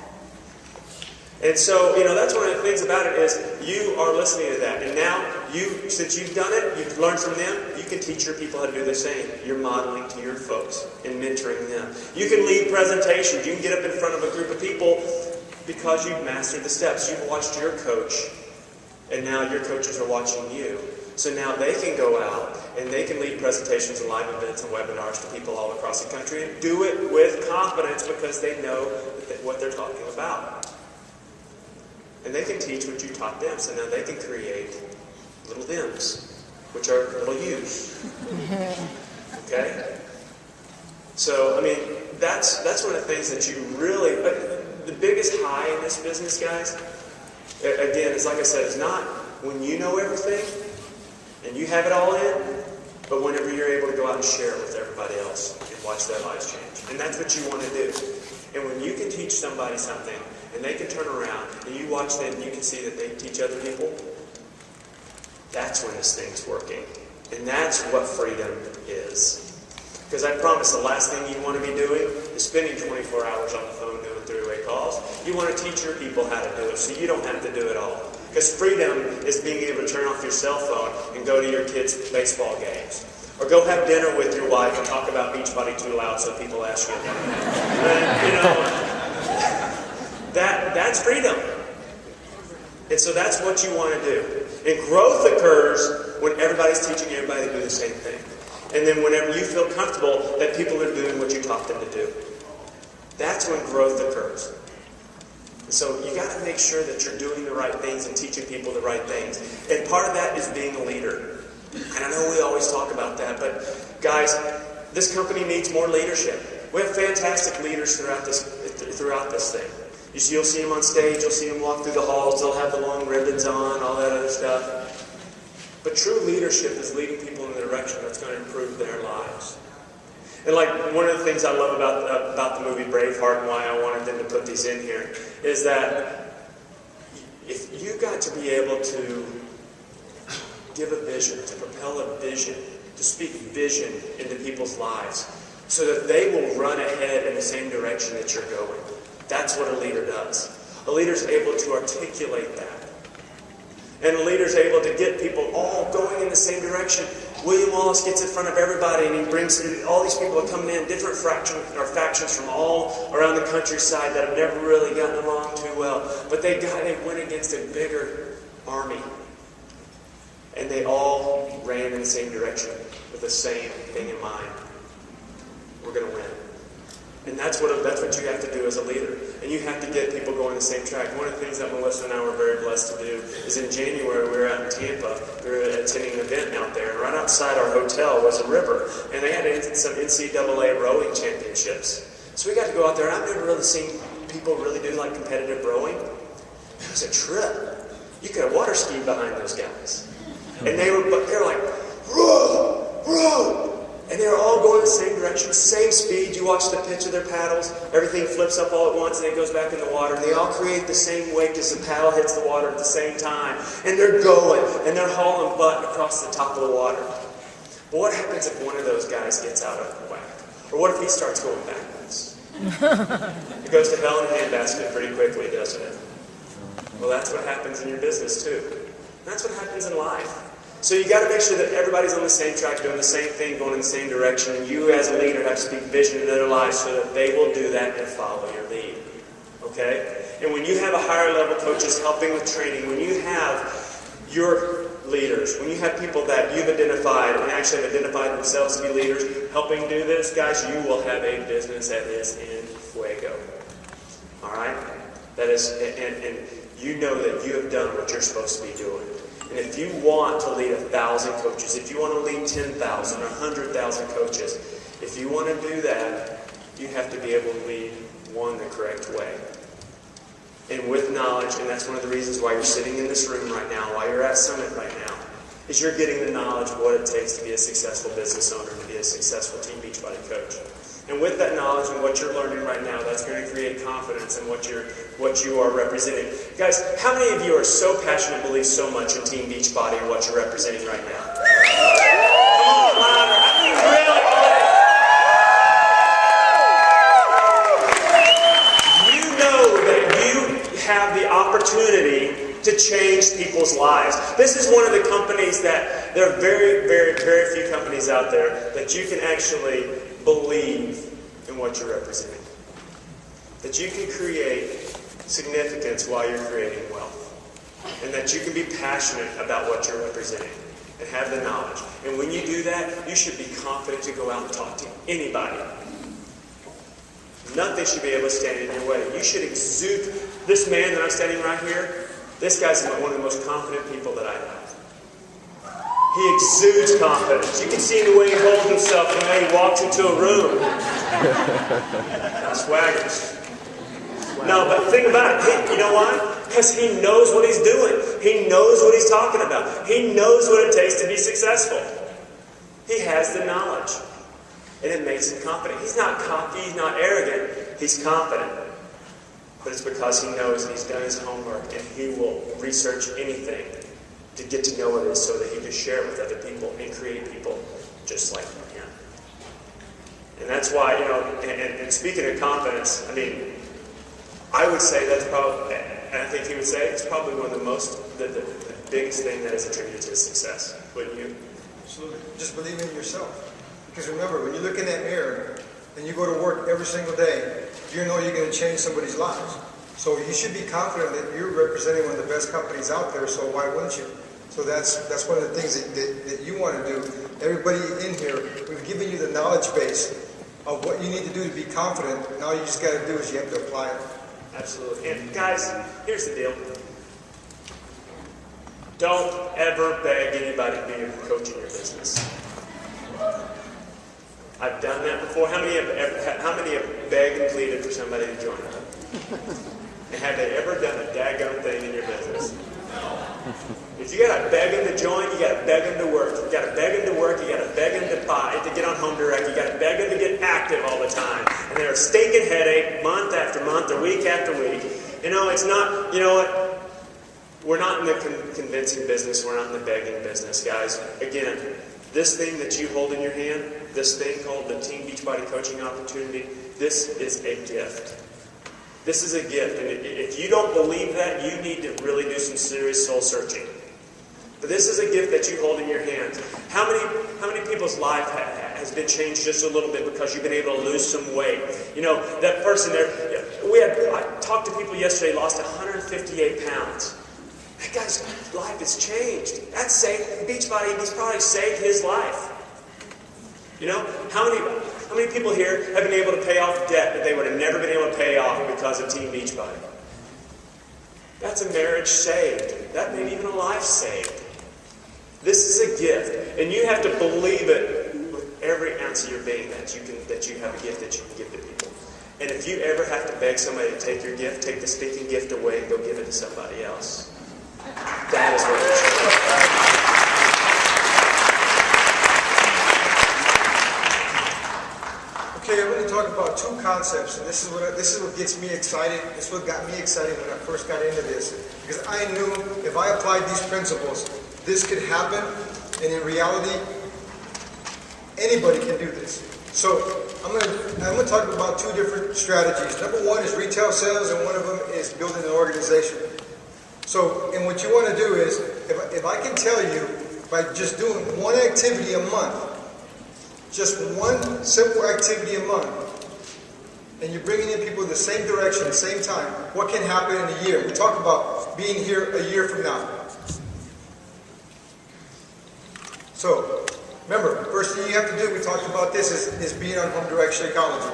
And so, that's one of the things about it is you are listening to that. And now, since you've done it, you've learned from them, you can teach your people how to do the same. You're modeling to your folks and mentoring them. You can lead presentations. You can get up in front of a group of people because you've mastered the steps. You've watched your coach, and now your coaches are watching you. So now they can go out and they can lead presentations and live events and webinars to people all across the country and do it with confidence because they know what they're talking about. And they can teach what you taught them, so now they can create little thems, which are little yous. Okay? So, that's one of the things that you really, the biggest high in this business, guys, again, it's like I said, it's not when you know everything and you have it all in, but whenever you're able to go out and share it with everybody else and watch their lives change. And that's what you want to do. And when you can teach somebody something, and they can turn around, and you watch them, and you can see that they teach other people, that's when this thing's working. And that's what freedom is. Because I promise the last thing you want to be doing is spending 24 hours on the phone doing three-way calls. You want to teach your people how to do it, so you don't have to do it all. Because freedom is being able to turn off your cell phone and go to your kids' baseball games. Or go have dinner with your wife and talk about BeachBody too loud so people ask you about it. That's freedom. And so that's what you want to do. And growth occurs when everybody's teaching everybody to do the same thing. And then whenever you feel comfortable that people are doing what you taught them to do. That's when growth occurs. And so you got to make sure that you're doing the right things and teaching people the right things. And part of that is being a leader. And I know we always talk about that, but guys, this company needs more leadership. We have fantastic leaders throughout this thing. You'll see them on stage, you'll see them walk through the halls, they'll have the long ribbons on, all that other stuff. But true leadership is leading people in the direction that's going to improve their lives. And one of the things I love about the movie Braveheart and why I wanted them to put these in here is that if you got to be able to give a vision, to propel a vision, to speak vision into people's lives so that they will run ahead in the same direction that you're going. That's what a leader does. A leader's able to articulate that. And a leader's able to get people all going in the same direction. William Wallace gets in front of everybody and he brings all these people are coming in, different factions from all around the countryside that have never really gotten along too well. But they went against a bigger army. And they all ran in the same direction with the same thing in mind. We're going to win. And that's what you have to do as a leader. And you have to get people going the same track. One of the things that Melissa and I were very blessed to do is in January we were out in Tampa. We were attending an event out there. And right outside our hotel was a river. And they had some NCAA rowing championships. So we got to go out there. And I've never really seen people really do like competitive rowing? It was a trip. You could have water skied behind those guys. And they were like, row, row. And they were all going the same direction, same speed. You watch the pitch of their paddles. Everything flips up all at once and it goes back in the water. And they all create the same weight as the paddle hits the water at the same time. And they're going, and they're hauling butt across the top of the water. But what happens if one of those guys gets out of whack? Or what if he starts going backwards? It goes to hell in a handbasket pretty quickly, doesn't it? Well, that's what happens in your business too. That's what happens in life. So you got to make sure that everybody's on the same track, doing the same thing, going in the same direction. And you as a leader have to speak vision into their lives so that they will do that and follow your lead. Okay? And when you have a higher level coaches helping with training, when you have your leaders, when you have people that you've identified and actually have identified themselves to be leaders helping do this, guys, you will have a business that is in fuego. All right? That is, and you know that you have done what you're supposed to be doing. And if you want to lead 1,000 coaches, if you want to lead 10,000 or 100,000 coaches, if you want to do that, you have to be able to lead one the correct way. And with knowledge, and that's one of the reasons why you're sitting in this room right now, why you're at Summit right now, is you're getting the knowledge of what it takes to be a successful business owner, to be a successful Team Beachbody coach. And with that knowledge and what you're learning right now, that's going to create confidence in what you are representing. Guys, how many of you are so passionate and believe so much in Team Beachbody and what you're representing right now? Come on, louder. I mean, really. You know that you have the opportunity to change people's lives. This is one of the companies that there are very, very, very few companies out there that you can actually believe in what you're representing. That you can create significance while you're creating wealth. And that you can be passionate about what you're representing and have the knowledge. And when you do that, you should be confident to go out and talk to anybody. Nothing should be able to stand in your way. You should exude. This man that I'm standing right here, this guy's one of the most confident people that I know. He exudes confidence. You can see the way he holds himself when he walks into a room. Swaggers. No, but think about it. You know why? Because he knows what he's doing. He knows what he's talking about. He knows what it takes to be successful. He has the knowledge. And it makes him confident. He's not cocky. He's not arrogant. He's confident. But it's because he knows and he's done his homework and he will research anything to get to know what it is so that he can share it with other people and create people just like him. And that's why, and speaking of confidence, I mean, I would say that's probably, and I think he would say, it's probably one of the biggest thing that is attributed to his success. Wouldn't you? Absolutely. Just believe in yourself. Because remember, when you look in that mirror and you go to work every single day, you know you're going to change somebody's lives. So you should be confident that you're representing one of the best companies out there, so why wouldn't you? So that's one of the things that you want to do. Everybody in here, we've given you the knowledge base of what you need to do to be confident. And all you just got to do is you have to apply it. Absolutely. And guys, here's the deal. Don't ever beg anybody to be a coach in your business. I've done that before. How many have begged and pleaded for somebody to join them? And have they ever done a daggone thing in your business? If you got to beg them to join, you got to beg them to work. You got to beg them to work. You got to beg them to buy, to get on Home Direct. You got to beg them to get active all the time. And they're a stinking headache month after month or week after week. It's not, you know what? We're not in the convincing business. We're not in the begging business, guys. Again, this thing that you hold in your hand, this thing called the Team Beachbody Coaching Opportunity, this is a gift. This is a gift. And if you don't believe that, you need to really do some serious soul searching. But this is a gift that you hold in your hands. How many people's life has been changed just a little bit because you've been able to lose some weight? That person there, I talked to people yesterday, lost 158 pounds. That guy's life has changed. That's saved Beachbody. He's probably saved his life. How many people here have been able to pay off debt that they would have never been able to pay off because of Team Beachbody? That's a marriage saved. That may be even a life saved. This is a gift, and you have to believe it with every ounce of your being that you have a gift that you can give to people. And if you ever have to beg somebody to take your gift, take the speaking gift away and go give it to somebody else. That is what it is. Okay, I'm going to talk about two concepts, and this is what gets me excited. This is what got me excited when I first got into this, because I knew if I applied these principles, this could happen, and in reality, anybody can do this. So I'm going to talk about two different strategies. Number one is retail sales, and one of them is building an organization. So, and what you want to do is, if I can tell you by just doing one activity a month, just one simple activity a month, and you're bringing in people in the same direction at the same time, what can happen in a year? We talk about being here a year from now. So, remember, first thing you have to do, we talked about this, is being on home direct Shakeology.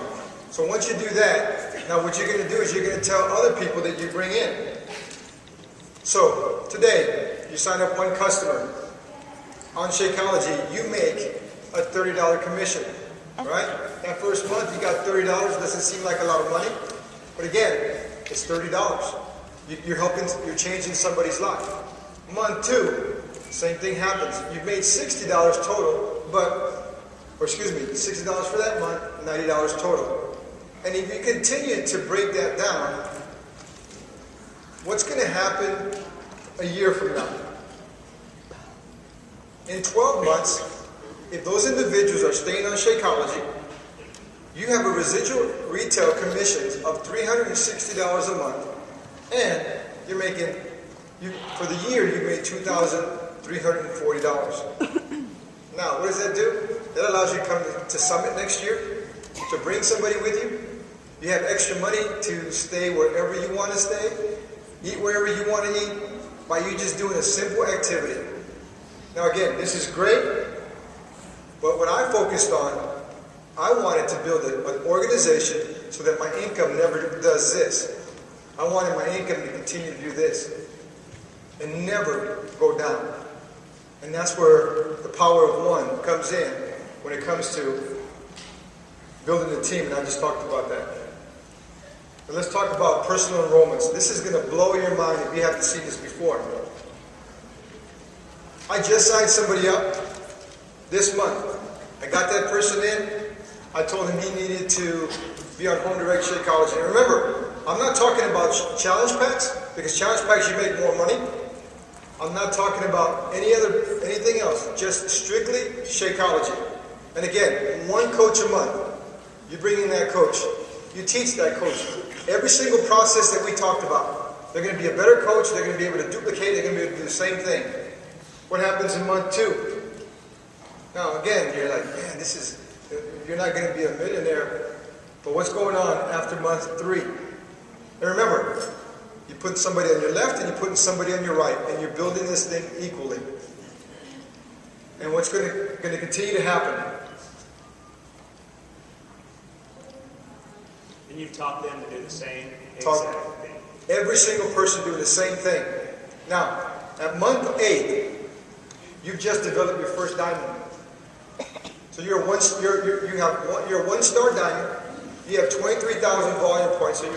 So once you do that, now what you're going to do is you're going to tell other people that you bring in. So, today, you sign up one customer. On Shakeology, you make a $30 commission, right? That first month you got $30, doesn't seem like a lot of money, but again, it's $30. You're changing somebody's life. Month two, same thing happens. You've made $60 total, $60 for that month, $90 total. And if you continue to break that down, what's going to happen a year from now? In 12 months, if those individuals are staying on Shakeology, you have a residual retail commissions of $360 a month, and you're making, for the year, you made $2,340. Now, what does that do? That allows you to come to Summit next year, to bring somebody with you. You have extra money to stay wherever you want to stay, eat wherever you want to eat, by you just doing a simple activity. Now again, this is great. But what I focused on, I wanted to build an organization so that my income never does this. I wanted my income to continue to do this and never go down. And that's where the power of one comes in when it comes to building a team, and I just talked about that. But let's talk about personal enrollments. This is going to blow your mind if you haven't seen this before. I just signed somebody up this month. I got that person in. I told him he needed to be on home direct Shakeology. And remember, I'm not talking about challenge packs, because challenge packs you make more money. I'm not talking about anything else, just strictly Shakeology. And again, one coach a month. You bring in that coach. You teach that coach every single process that we talked about. They're going to be a better coach. They're going to be able to duplicate. They're going to be able to do the same thing. What happens in month two? Now again, you're like, man, you're not going to be a millionaire. But what's going on after month three? And remember, you put somebody on your left and you're putting somebody on your right, and you're building this thing equally. And what's going to continue to happen? And you've taught them to do the same exact thing. Every single person doing the same thing. Now, at month 8, you've just developed your first diamond. So you're a one-star diamond. You have 23,000 volume points. So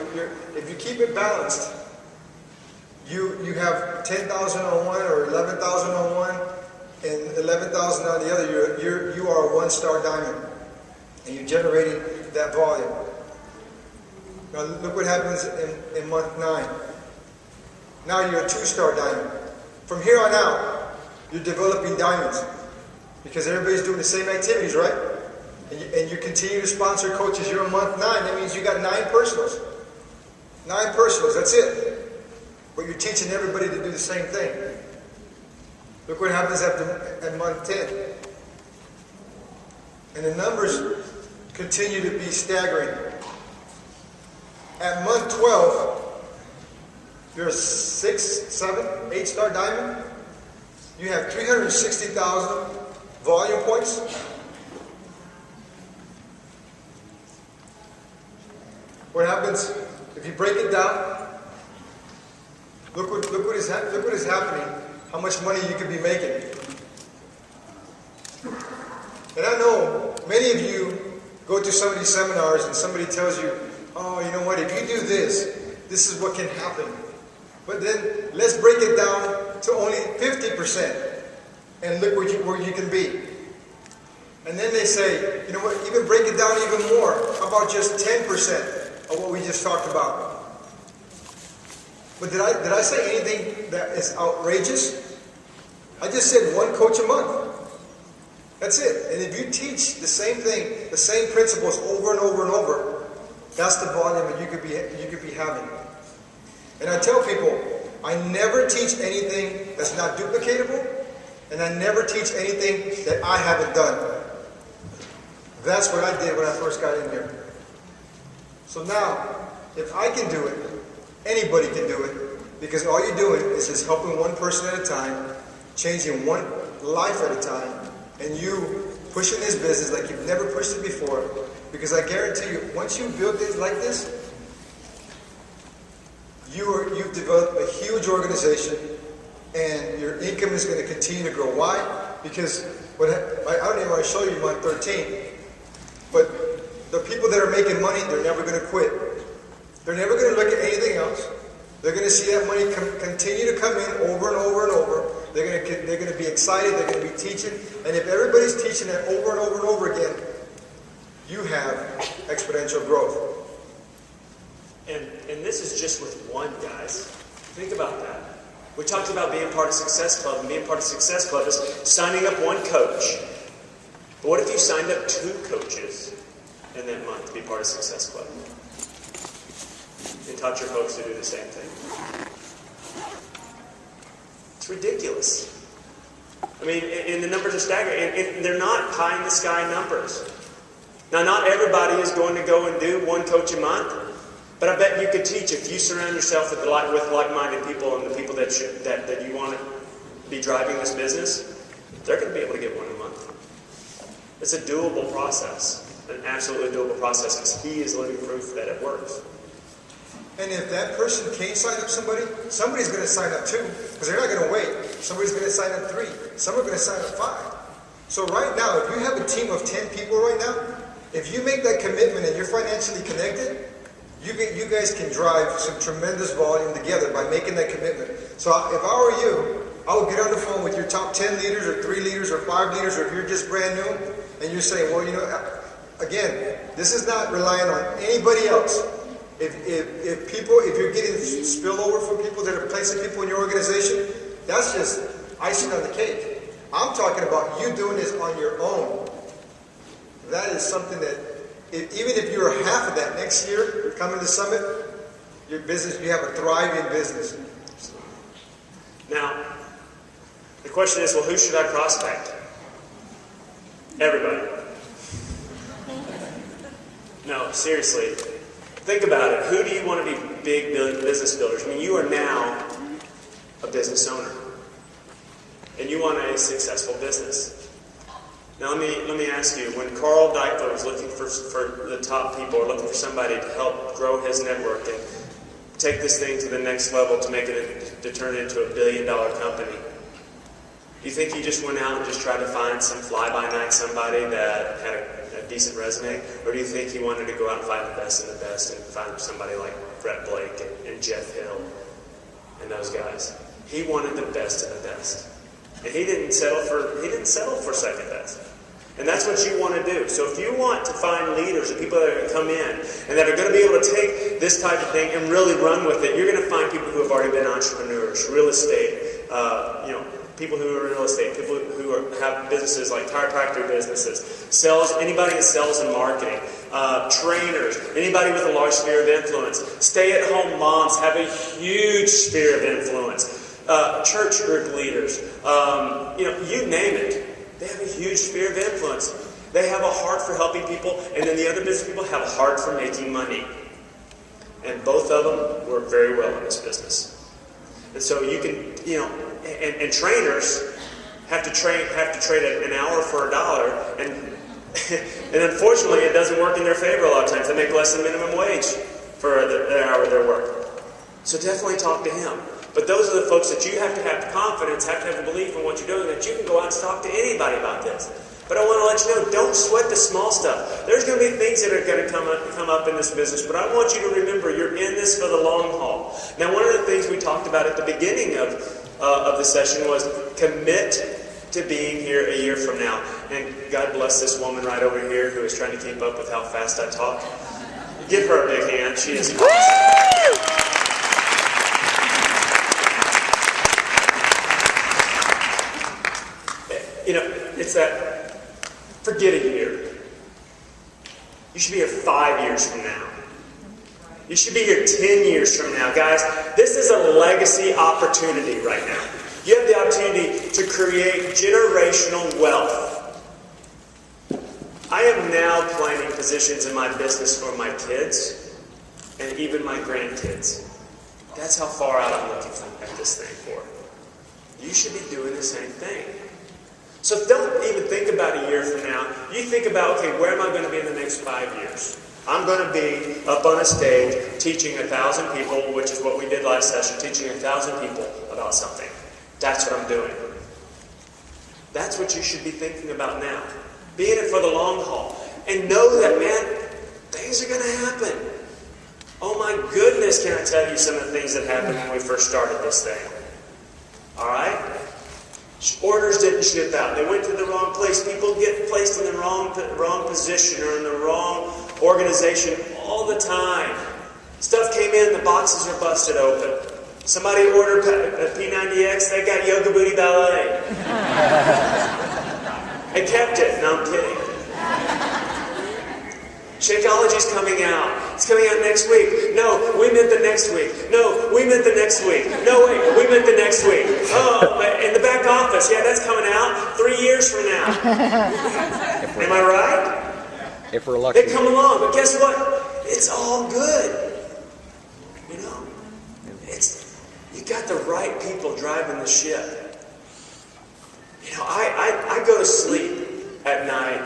if you keep it balanced, you have 10,000 on one or 11,000 on one and 11,000 on the other. You are a one-star diamond, and you're generating that volume. Now look what happens in month 9. Now you're a 2-star diamond. From here on out, you're developing diamonds, because everybody's doing the same activities, right? And you continue to sponsor coaches. You're on month 9. That means you got 9 personals. 9 personals, that's it. But you're teaching everybody to do the same thing. Look what happens at month 10. And the numbers continue to be staggering. At month 12, you're a 6, 7, 8-star diamond. You have 360,000 volume points. What happens if you break it down? Look what is happening. How much money you could be making. And I know many of you go to some of these seminars and somebody tells you, oh, you know what, if you do this, this is what can happen. But then let's break it down to only 50% and look where you can be. And then they say, you know what, even break it down even more. How about just 10% of what we just talked about? But did I say anything that is outrageous? I just said one coach a month. That's it. And if you teach the same thing, the same principles over and over and over, that's the volume that you could be having. And I tell people, I never teach anything that's not duplicatable, and I never teach anything that I haven't done. That's what I did when I first got in here. So now, if I can do it, anybody can do it, because all you're doing is just helping one person at a time, changing one life at a time, and you pushing this business like you've never pushed it before. Because I guarantee you, once you build it like this, you've developed a huge organization, and your income is going to continue to grow. Why? Because I don't even want to show you month 13, but the people that are making money, they're never going to quit. They're never going to look at anything else. They're going to see that money continue to come in over and over and over. They're going to be excited. They're going to be teaching. And if everybody's teaching it over and over and over again, you have exponential growth. And this is just with one, guys. Think about that. We talked about being part of Success Club, and being part of Success Club is signing up one coach. But what if you signed up 2 coaches in that month to be part of Success Club? And taught your folks to do the same thing. It's ridiculous. I mean, and the numbers are staggering. And they're not pie-in-the-sky numbers. Now, not everybody is going to go and do 1 coach a month. But I bet you could teach if you surround yourself with like-minded people and the people that you want to be driving this business, they're going to be able to get 1 a month. It's a doable process, an absolutely doable process, because he is living proof that it works. And if that person can't sign up somebody's going to sign up 2, because they're not going to wait. Somebody's going to sign up 3. Some are going to sign up 5. So right now, if you have a team of 10 people right now, if you make that commitment and you're financially connected, you guys can drive some tremendous volume together by making that commitment. So if I were you, I would get on the phone with your top 10 leaders or 3 leaders or 5 leaders, or if you're just brand new and you're saying, well, you know, again, this is not relying on anybody else. If you're getting spillover from people that are placing people in your organization, that's just icing on the cake. I'm talking about you doing this on your own. That is something that, even if you're half of that next year, coming to Summit, your business, you have a thriving business. Now, the question is, well, who should I prospect? Everybody. No, seriously. Think about it. Who do you want to be big business builders? I mean, you are now a business owner. And you want a successful business. Now let me ask you, when Carl Deichler was looking for the top people, or looking for somebody to help grow his network and take this thing to the next level to turn it into a $1 billion company, do you think he just went out and just tried to find some fly-by-night somebody that had a decent resume? Or do you think he wanted to go out and find the best and the best and find somebody like Brett Blake and Jeff Hill and those guys? He wanted the best of the best. And he didn't settle for second best. And that's what you want to do. So if you want to find leaders and people that are going to come in and that are going to be able to take this type of thing and really run with it, you're going to find people who have already been entrepreneurs, real estate, people who are in real estate, people who have businesses like chiropractor businesses, sales, anybody in sales and marketing, trainers, anybody with a large sphere of influence. Stay-at-home moms have a huge sphere of influence. Church group leaders, you name it. They have a huge sphere of influence. They have a heart for helping people, and then the other business people have a heart for making money. And both of them work very well in this business. And so you can, and trainers have to trade an hour for $1, and unfortunately it doesn't work in their favor a lot of times. They make less than minimum wage for the hour of their work. So definitely talk to him. But those are the folks that you have to have the confidence, have to have the belief in what you're doing, that you can go out and talk to anybody about this. But I want to let you know, don't sweat the small stuff. There's going to be things that are going to come up in this business, but I want you to remember you're in this for the long haul. Now, one of the things we talked about at the beginning of the session was commit to being here a year from now. And God bless this woman right over here who is trying to keep up with how fast I talk. Give her a big hand. She is awesome. You know, it's that, forget a year. You should be here 5 years from now. You should be here 10 years from now. Guys, this is a legacy opportunity right now. You have the opportunity to create generational wealth. I am now planning positions in my business for my kids and even my grandkids. That's how far out I'm looking at this thing for. You should be doing the same thing. So don't even think about a year from now. You think about, okay, where am I going to be in the next 5 years? I'm going to be up on a stage teaching 1,000 people, which is what we did last session, teaching 1,000 people about something. That's what I'm doing. That's what you should be thinking about now. Be in it for the long haul. And know that, man, things are going to happen. Oh my goodness, can I tell you some of the things that happened when we first started this thing? Alright? Orders didn't ship out. They went to the wrong place. People get placed in the wrong position or in the wrong organization all the time. Stuff came in, the boxes are busted open. Somebody ordered a P90X, they got Yoga Booty Ballet. They kept it. No, I'm kidding. Shakeology's coming out. It's coming out next week. No, we meant the next week. No, we meant the next week. No, wait, we meant the next week. Oh, in the back office. Yeah, that's coming out 3 years from now. Am I right? If we're lucky. They come along, but guess what? It's all good. You know, you got the right people driving the ship. You know, I go to sleep at night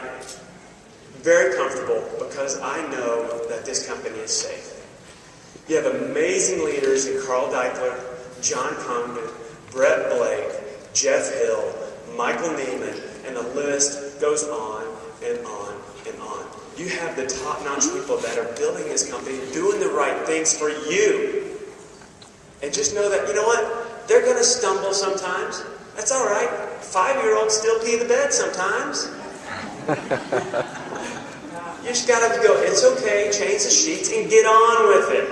very comfortable because I know that this company is safe. You have amazing leaders in Carl Deichler, John Congdon, Brett Blake, Jeff Hill, Michael Neiman, and the list goes on and on and on. You have the top-notch people that are building this company, doing the right things for you. And just know that, you know what? They're going to stumble sometimes. That's all right. 5-year-olds still pee the bed sometimes. You just got to go, it's okay, change the sheets, and get on with it.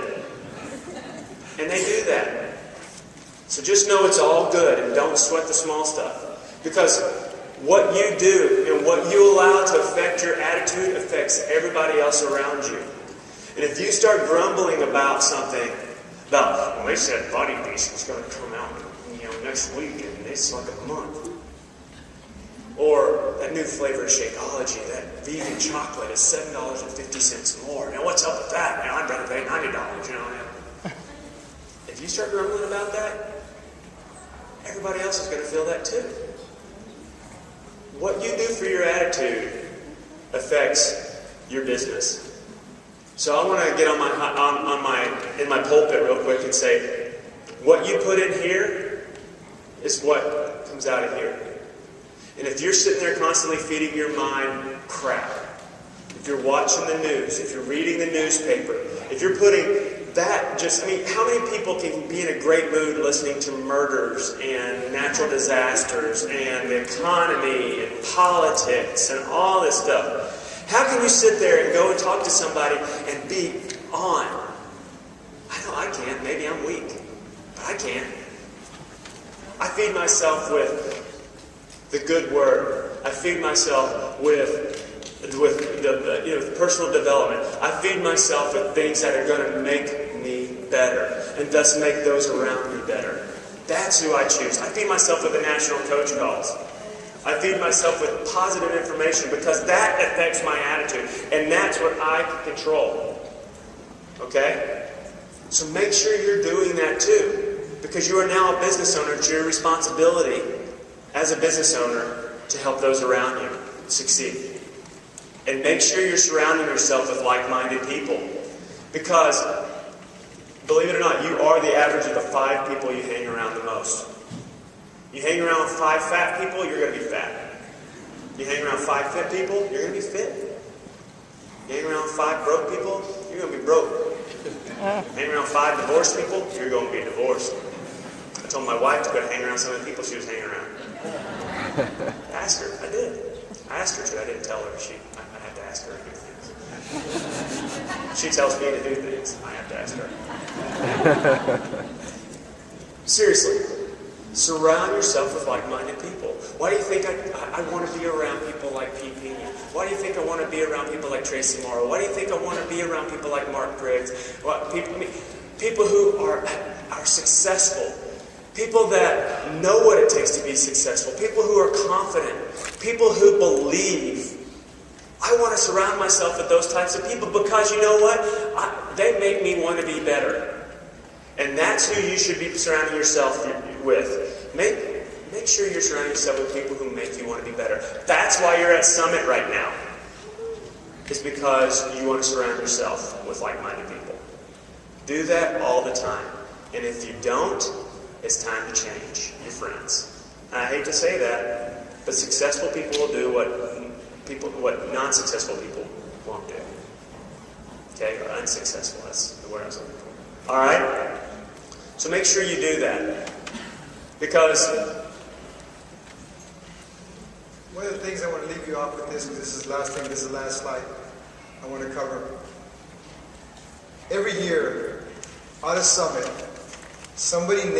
And they do that. So just know it's all good, and don't sweat the small stuff. Because what you do and what you allow to affect your attitude affects everybody else around you. And if you start grumbling about something, well, they said Body Beast was going to come out, next week, and it's like a month. Or that new flavor of Shakeology, that vegan chocolate is $7.50 more. Now what's up with that? Now I'd rather pay $90, If you start grumbling about that, everybody else is going to feel that too. What you do for your attitude affects your business. So I want to get in my pulpit real quick and say, what you put in here is what comes out of here. And if you're sitting there constantly feeding your mind crap, if you're watching the news, if you're reading the newspaper, if you're putting that how many people can be in a great mood listening to murders and natural disasters and the economy and politics and all this stuff? How can you sit there and go and talk to somebody and be on? I know I can't. Maybe I'm weak, but I can't. I feed myself with the good word. I feed myself with the personal development. I feed myself with things that are going to make me better and thus make those around me better. That's who I choose. I feed myself with the national coach calls. I feed myself with positive information because that affects my attitude, and that's what I can control. Okay? So make sure you're doing that too, because you are now a business owner. It's your responsibility as a business owner to help those around you succeed. And make sure you're surrounding yourself with like-minded people. Because, believe it or not, you are the average of the 5 people you hang around the most. You hang around with 5 fat people, you're going to be fat. You hang around 5 fit people, you're going to be fit. You hang around 5 broke people, you're going to be broke. Hang around 5 divorced people, you're going to be divorced. I told my wife to go hang around some of the people she was hanging around. I asked her. I did. I asked her to. I didn't tell her. I have to ask her to do things. She tells me to do things. I have to ask her. Seriously, surround yourself with like-minded people. Why do you think I want to be around people like Pena? Why do you think I want to be around people like Tracy Morrow? Why do you think I want to be around people like Mark Briggs? People who are successful. People that know what it takes to be successful. People who are confident. People who believe. I want to surround myself with those types of people because you know what? They make me want to be better. And that's who you should be surrounding yourself with. Make sure you're surrounding yourself with people who make you want to be better. That's why you're at Summit right now. It's because you want to surround yourself with like-minded people. Do that all the time. And if you don't, it's time to change your friends. And I hate to say that, but successful people will do what non-successful people won't do. Okay? Or unsuccessful, that's the word I was looking for. Alright? So make sure you do that. Because one of the things I want to leave you off with this, because this is the last thing, this is the last slide I want to cover. Every year, on a summit, somebody's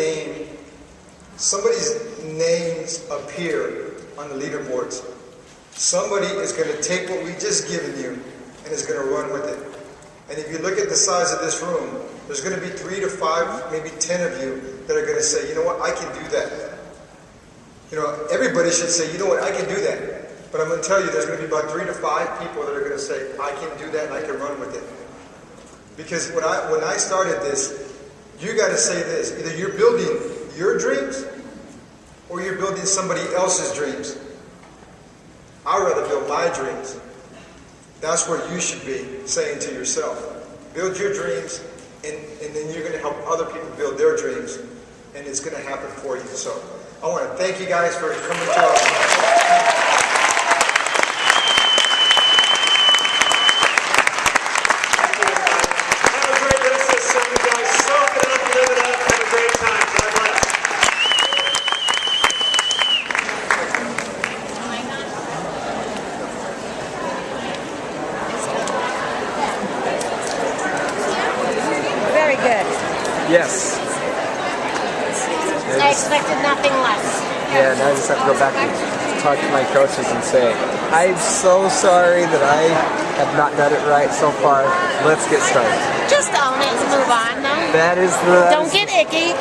names appear on the leaderboards. Somebody is going to take what we just given you and is going to run with it. And if you look at the size of this room, there's going to be 3 to 5, maybe 10 of you that are going to say, you know what, I can do that. You know, everybody should say, you know what, I can do that. But I'm going to tell you, there's going to be about 3 to 5 people that are going to say, I can do that and I can run with it. Because when I started this, you got to say this. Either you're building your dreams or you're building somebody else's dreams. I'd rather build my dreams. That's what you should be saying to yourself. Build your dreams, and then you're going to help other people build their dreams, and it's going to happen for you. So I want to thank you guys for coming to us. Yes. I expected nothing less. Yeah, now I just have to go back and talk to my coaches and say, I'm so sorry that I have not done it right so far. Let's get started. Just own it and move on, though. That is the... Don't get icky.